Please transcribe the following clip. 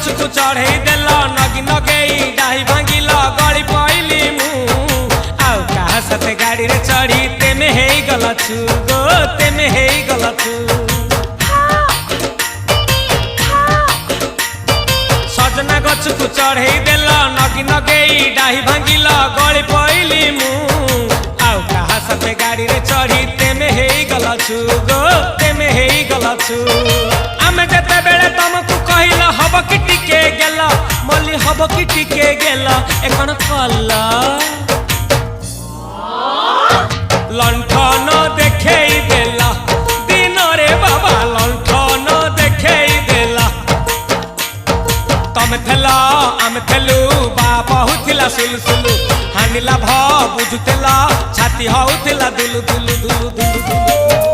गछकु चढ़े देल नगी नगेई डाही भांगिल गली पइली मु आउ कहा साथे गाड़ी रे चढ़ी तेमे हेई गला छु गो तेमे हेई गला छु सजना गछकु चढ़े देल नगी नगेई डाही भांगिल गली पइली मु आउ कहा साथे गाड़ी रे चढ़ी तेमे हेई गला छु गो तेमे हेई गला छु आमे जते बेले तुमको कहिल हब कि टिके गेल मल्ली हब कि टिके गेल एखन कल्ला लंठन देखेई देला दिन रे बाबा लंठन देखेई देला तमे थेला आमे थेलु बाबा हुथिला सुलसुलु हानिला भ बुझुतेला छाती हउथिला दुलु दुलु दुलु दुलु दुलु